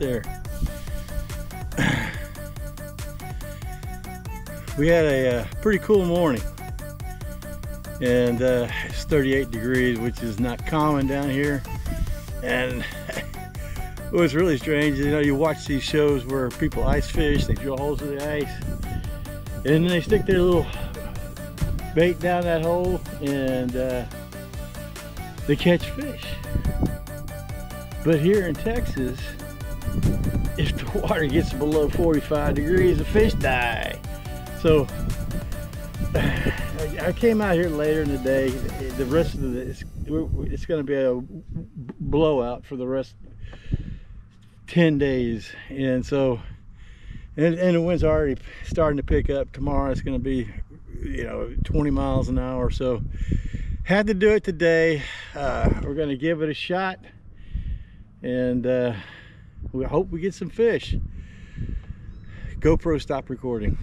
there. We had a pretty cool morning, and it's 38 degrees, which is not common down here. And it was really strange. You know, you watch these shows where people ice fish, they drill holes in the ice, and then they stick their little bait down that hole, and they catch fish. But here in Texas, if the water gets below 45 degrees, the fish die. So I came out here later in the day. The rest of it's going to be a blowout for the rest 10 days, and so and the wind's already starting to pick up. Tomorrow it's going to be, you know, 20 miles an hour. So had to do it today. We're going to give it a shot, and we hope we get some fish. GoPro, stop recording.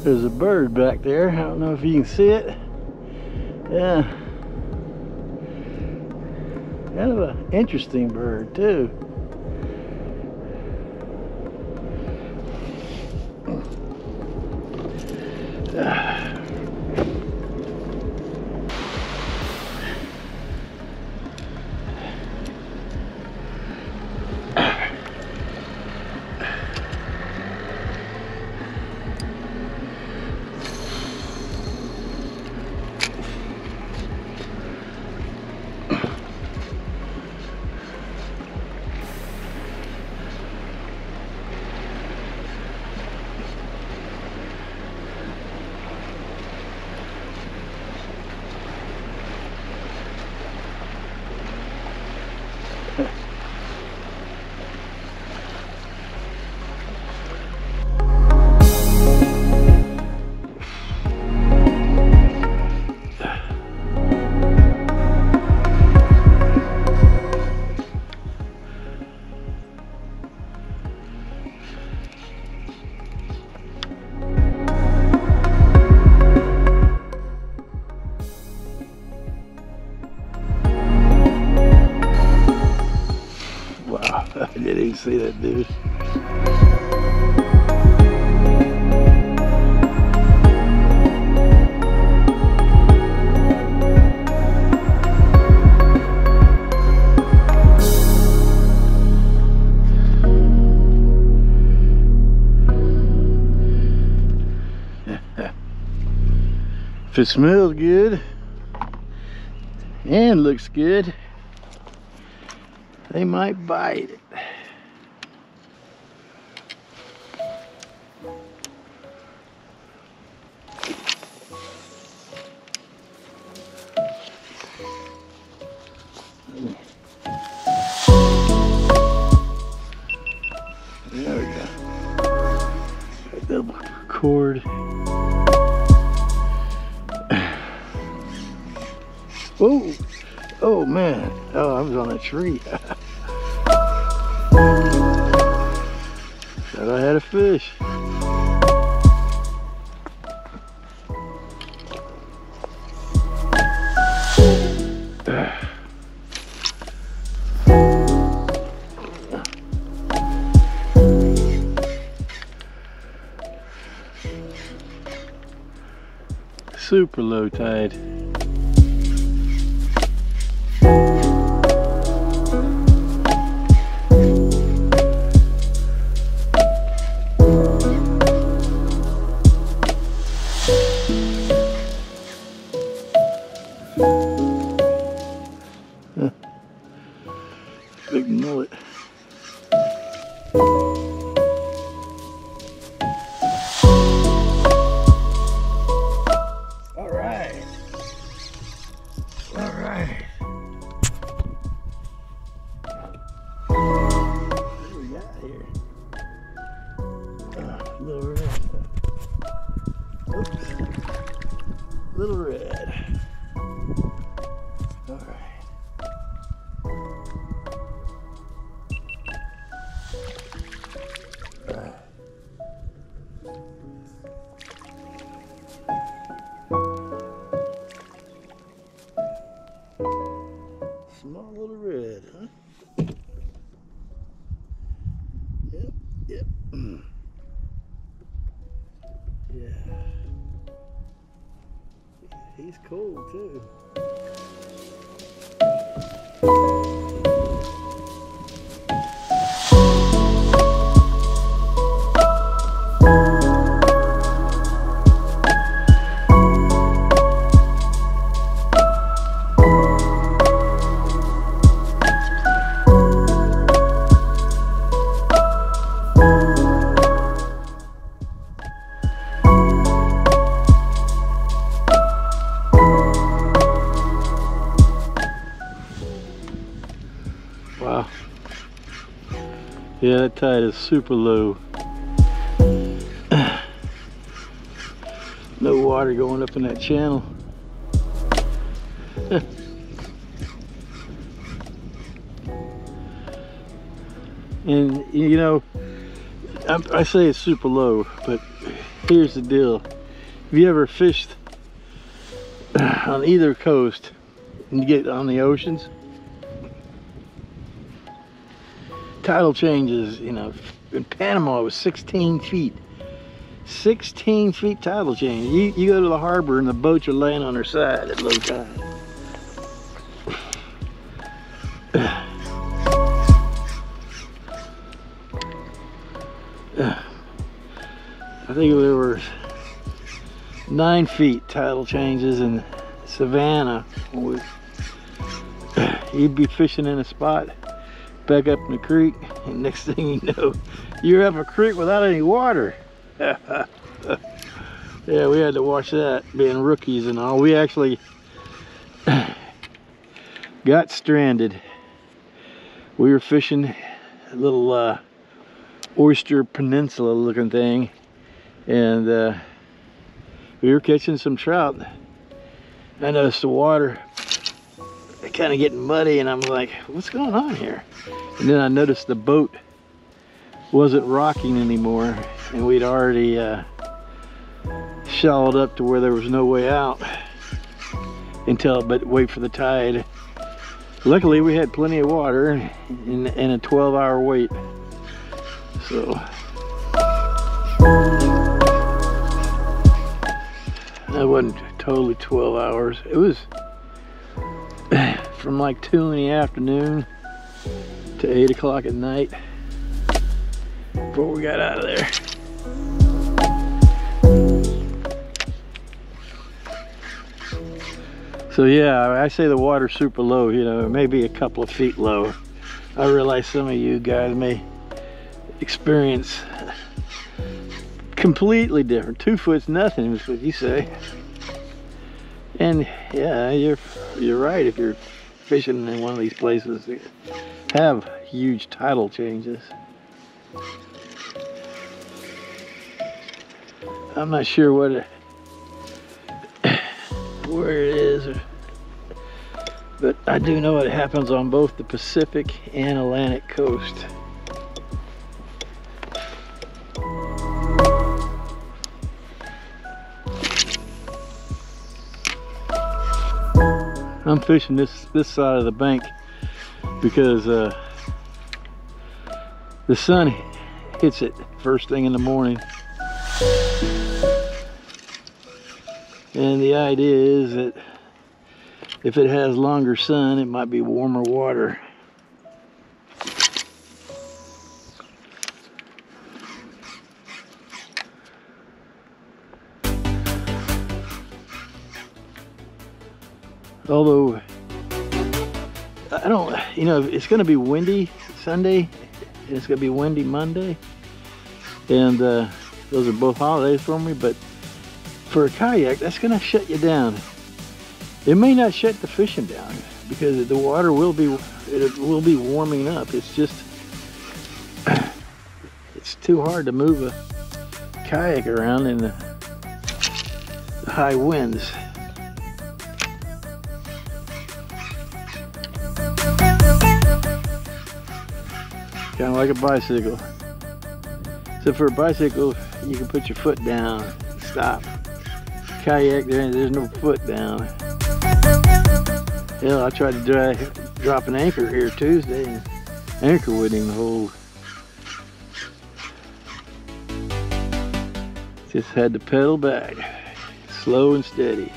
There's a bird back there. I don't know if you can see it. Yeah. Kind of an interesting bird too. I didn't even see that dude. If it smells good and looks good, they might bite it. There we go. Double cord. Oh, oh man. Oh, I was on a tree. Thought I had a fish. Super low tide. Big mullet. All right. All right. What do we got here? Little red. Oops. Little red. All right. he's cool too. Wow. Yeah, that tide is super low. No water going up in that channel. And you know, I say it's super low, but here's the deal. Have you ever fished on either coast and you get on the oceans? Tidal changes, you know, in Panama it was 16 feet. 16 feet tidal change. You go to the harbor and the boats are laying on their side at low tide. I think there were 9 feet tidal changes in Savannah. You'd be fishing in a spot, back up in the creek, and next thing you know, you're up a creek without any water. Yeah, we had to watch that, being rookies and all. We actually got stranded. We were fishing a little oyster peninsula looking thing, and we were catching some trout. I noticed the water kind of getting muddy, and I'm like, what's going on here? And then I noticed the boat wasn't rocking anymore, and we'd already shallowed up to where there was no way out but wait for the tide. Luckily we had plenty of water and a 12-hour wait, so that wasn't totally 12 hours. It was from like 2 in the afternoon to 8 o'clock at night before we got out of there. So yeah, I say the water's super low, you know, maybe a couple of feet low. I realize some of you guys may experience completely different. 2 foot's nothing is what you say. And yeah, you're right. If you're fishing in one of these places that have huge tidal changes, I'm not sure where it is, but I do know it happens on both the Pacific and Atlantic coast. I'm fishing this side of the bank because the sun hits it first thing in the morning, and the idea is that if it has longer sun, it might be warmer water. Although, I don't, you know, it's going to be windy Sunday, and it's going to be windy Monday, and those are both holidays for me, but for a kayak, that's going to shut you down. It may not shut the fishing down, because the water will be warming up. It's just, it's too hard to move a kayak around in the high winds. Kind of like a bicycle. So for a bicycle, you can put your foot down, stop. Kayak, there's no foot down. Hell, I tried to drop an anchor here Tuesday, and the anchor wouldn't even hold. Just had to pedal back, slow and steady.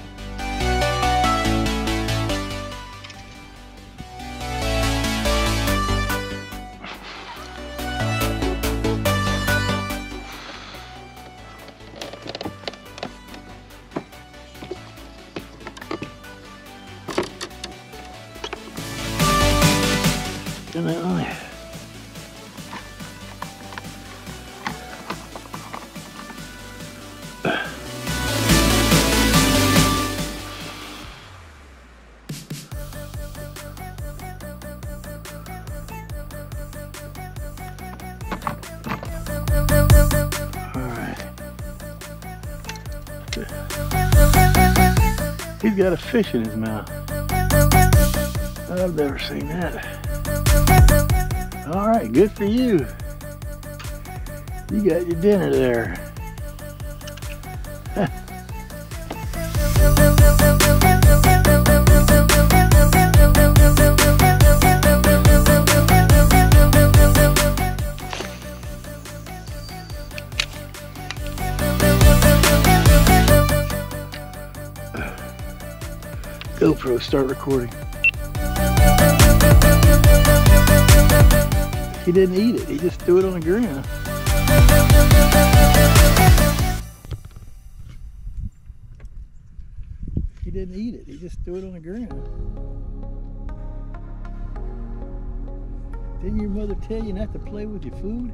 Definitely. He's got a fish in his mouth. I've never seen that. All right, good for you. You got your dinner there. GoPro, start recording. He didn't eat it, he just threw it on the ground. He didn't eat it, he just threw it on the ground. Didn't your mother tell you not to play with your food?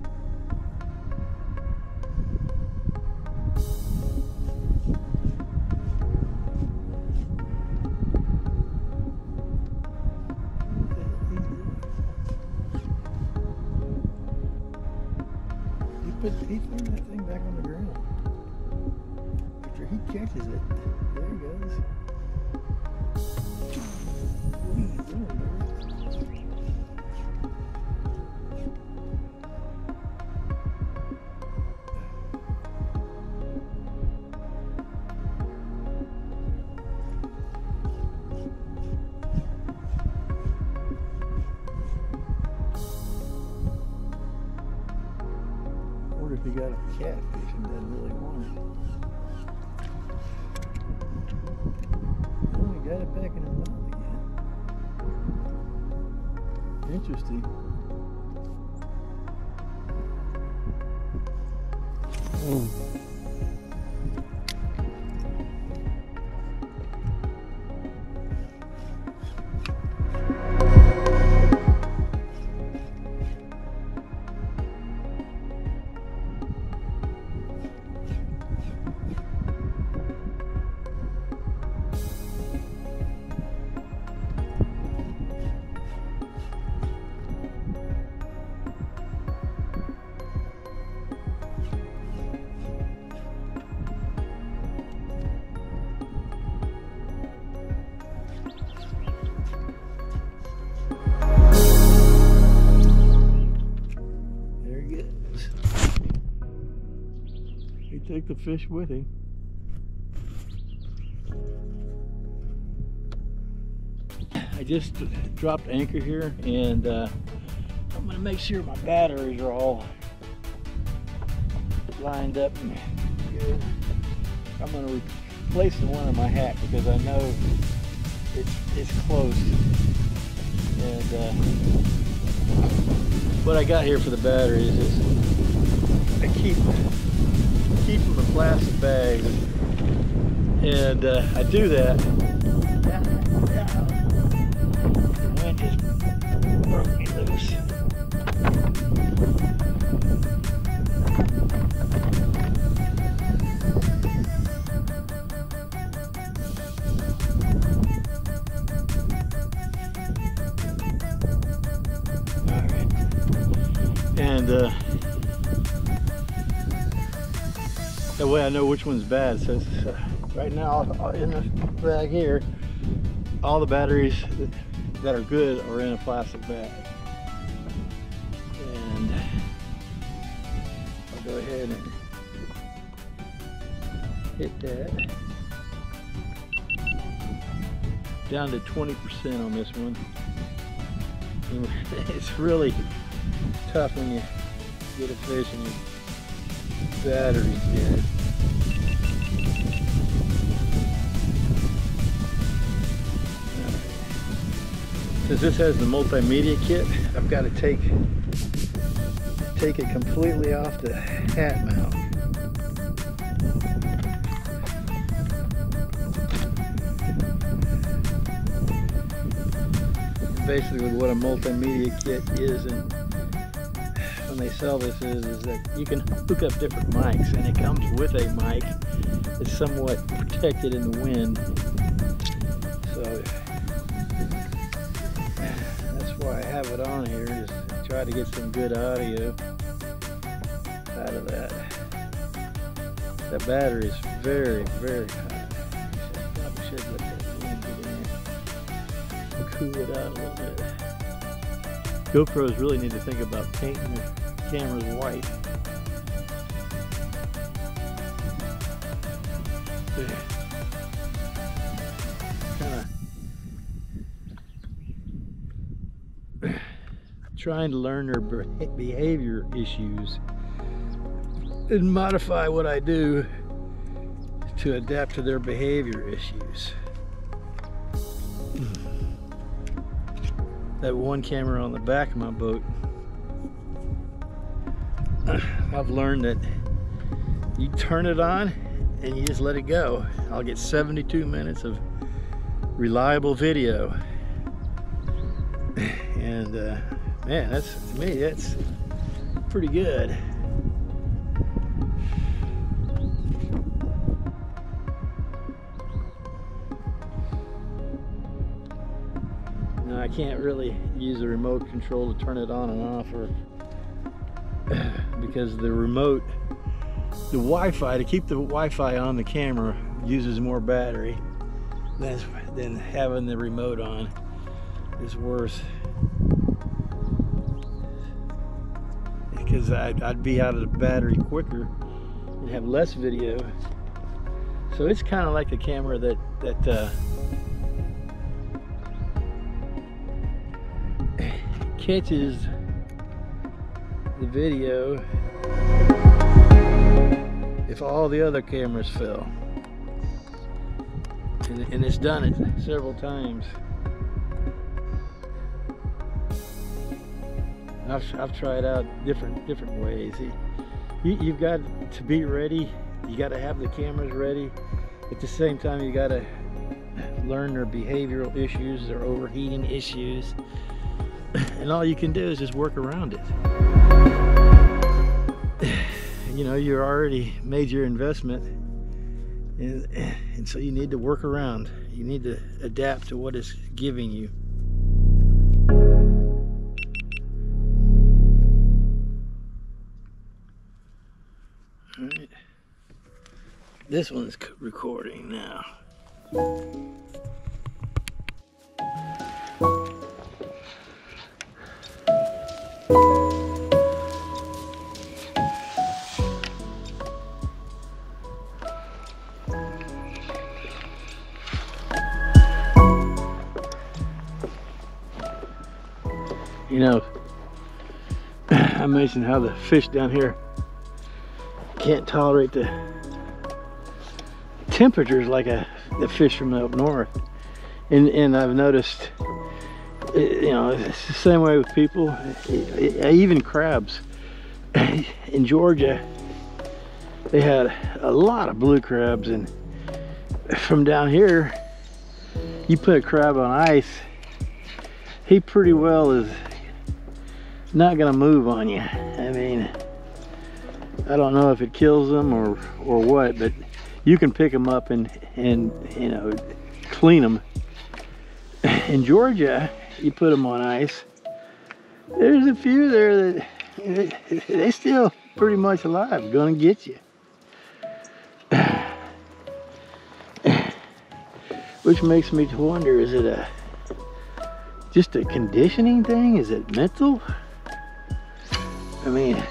He threw that thing back on the ground. After he catches it, there he goes. What are you doing, man? If you got a catfish and doesn't really want it. Oh, he got it back in his mouth again. Interesting. Take the fish with him. I just dropped anchor here, and I'm going to make sure my batteries are all lined up and good. I'm going to replace the one in my hat because I know it's close. And what I got here for the batteries is I keep them in plastic bags, and I do that. The wind just broke me loose. All right, and that way I know which one's bad. So right now in the bag here, all the batteries that are good are in a plastic bag. And I'll go ahead and hit that. Down to 20% on this one. And it's really tough when you get a fish and your battery's dead. Since this has the multimedia kit, I've got to take it completely off the hat mount. basically what a multimedia kit is, and when they sell this is that you can hook up different mics, and it comes with a mic that's somewhat protected in the wind. So that's why I have it on here, just to try to get some good audio out of that. That battery is very, very hot. Probably should let that wind get in there. Cool it out a little bit. GoPros really need to think about painting their cameras white. Kind of trying to learn their behavior issues and modify what I do to adapt to their behavior issues. That one camera on the back of my boat, I've learned that you turn it on and you just let it go. I'll get 72 minutes of reliable video. And man, that's, to me, that's pretty good. I can't really use a remote control to turn it on and off, or because the remote, the Wi-Fi, to keep the Wi-Fi on the camera uses more battery than having the remote on is worse, because I'd be out of the battery quicker and have less video. So it's kind of like the camera that catches the video if all the other cameras fail, and it's done it several times. I've tried out different ways. You've got to be ready. You got to have the cameras ready. At the same time, you got to learn their behavioral issues, their overheating issues. And all you can do is just work around it. You know, you're already made your investment, and so you need to work around. You need to adapt to what it's giving you. All right. This one's recording now. You know, I mentioned how the fish down here can't tolerate the temperatures like the fish from up north, and I've noticed, you know, it's the same way with people, even crabs. In Georgia, they had a lot of blue crabs, and from down here, you put a crab on ice, he pretty well is not gonna move on you. I mean, I don't know if it kills them or what, but you can pick them up and you know, clean them. In Georgia, you put them on ice, there's a few there that they still pretty much alive, gonna get you. Which makes me wonder, is it just a conditioning thing? Is it mental? I mean,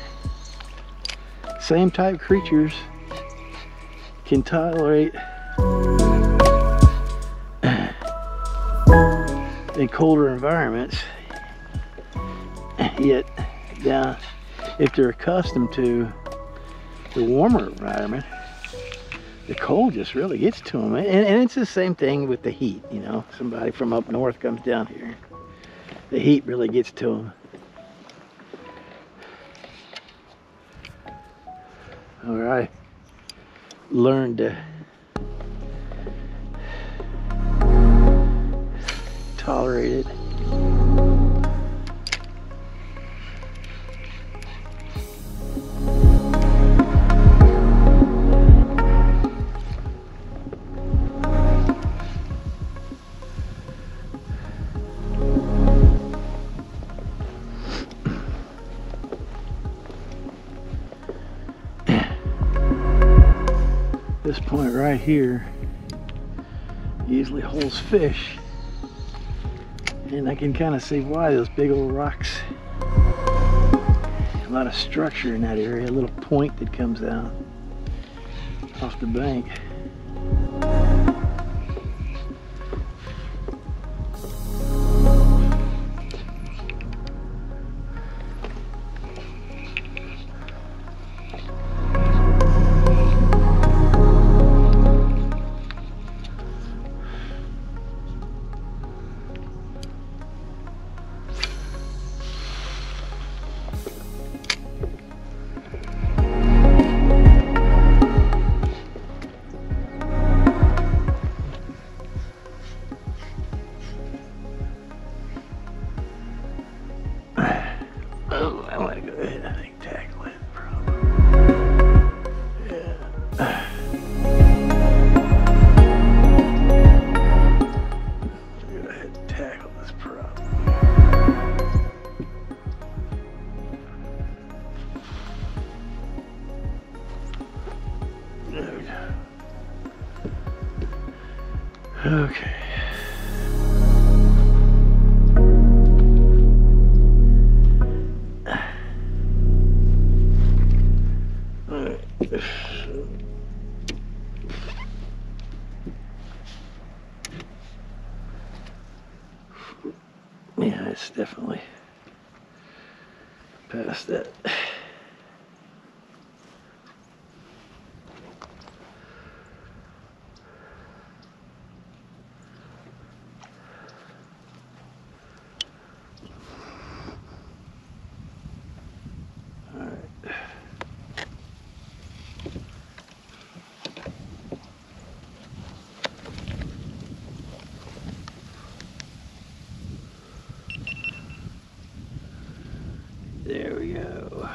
same type creatures can tolerate in colder environments, yet down, if they're accustomed to the warmer environment, the cold just really gets to them. And it's the same thing with the heat. You know, somebody from up north comes down here, the heat really gets to them. Or I learned to tolerate it. This point right here usually holds fish, and I can kind of see why. Those big old rocks, a lot of structure in that area, a little point that comes out off the bank. Okay. Yeah, it's definitely past that. There we go.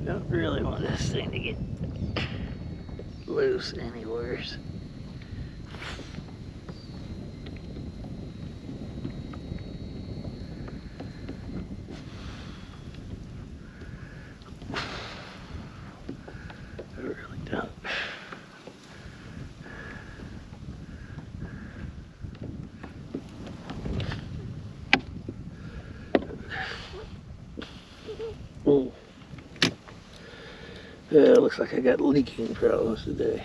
Don't really want this thing to get loose anywheres. I really don't. Oh. It looks like I got leaking problems today.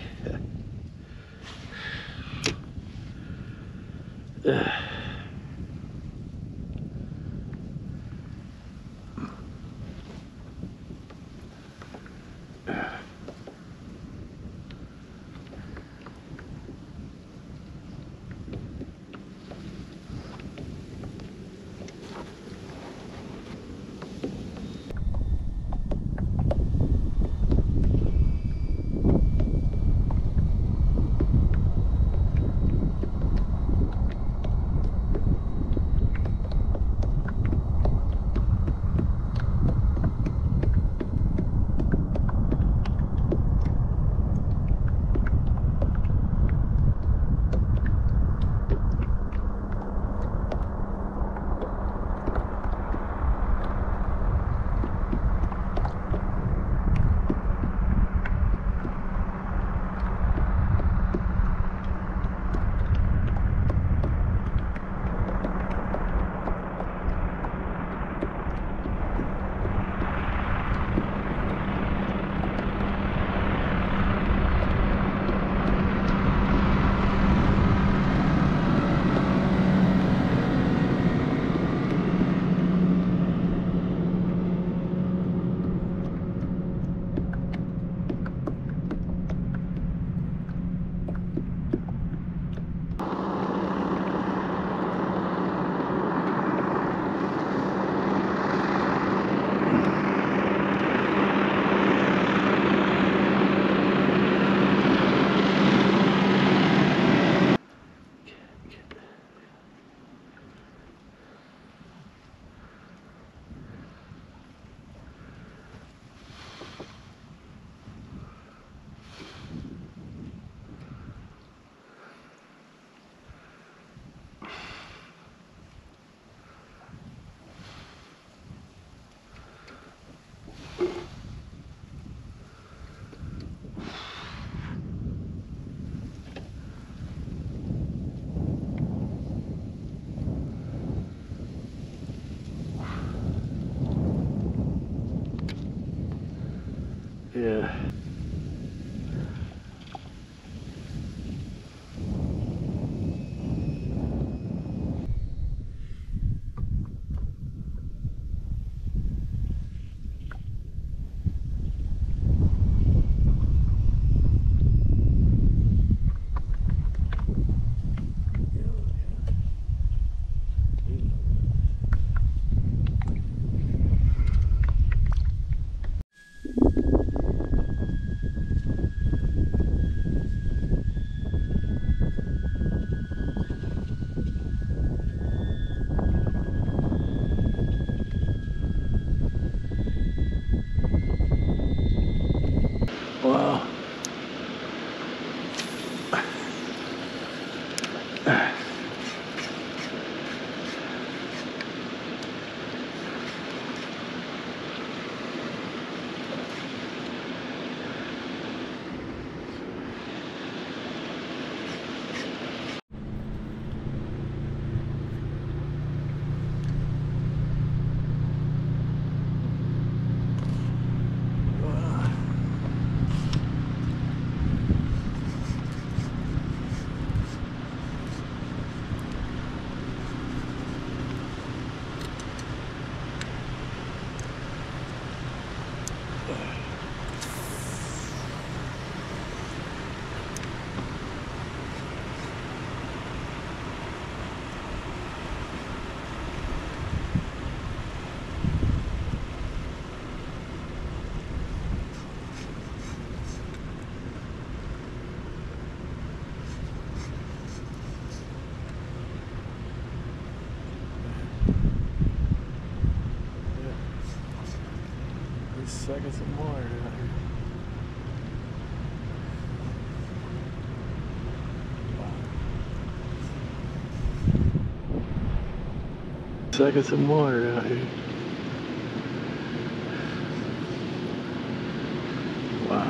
Yeah. Wow. Sucking some water out here. Wow. Sucking some water out here. Wow.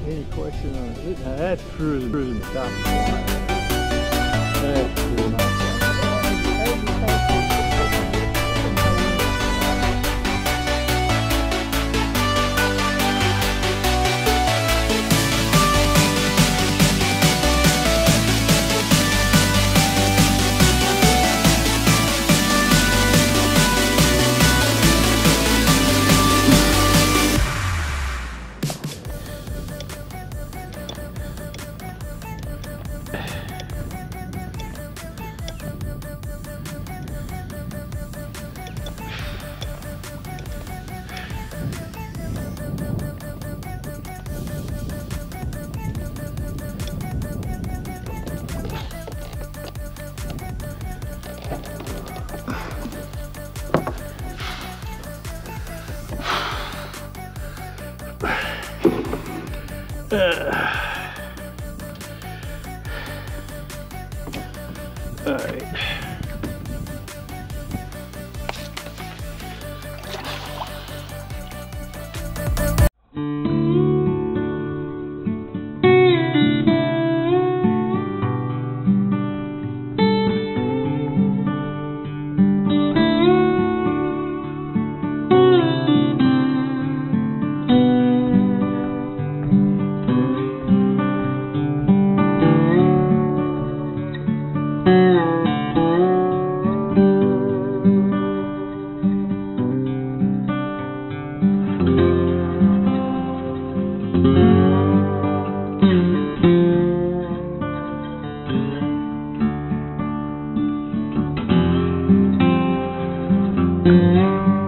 Any question on it? Now that's cruising top of the line. That's cruising top of the line. All right. you.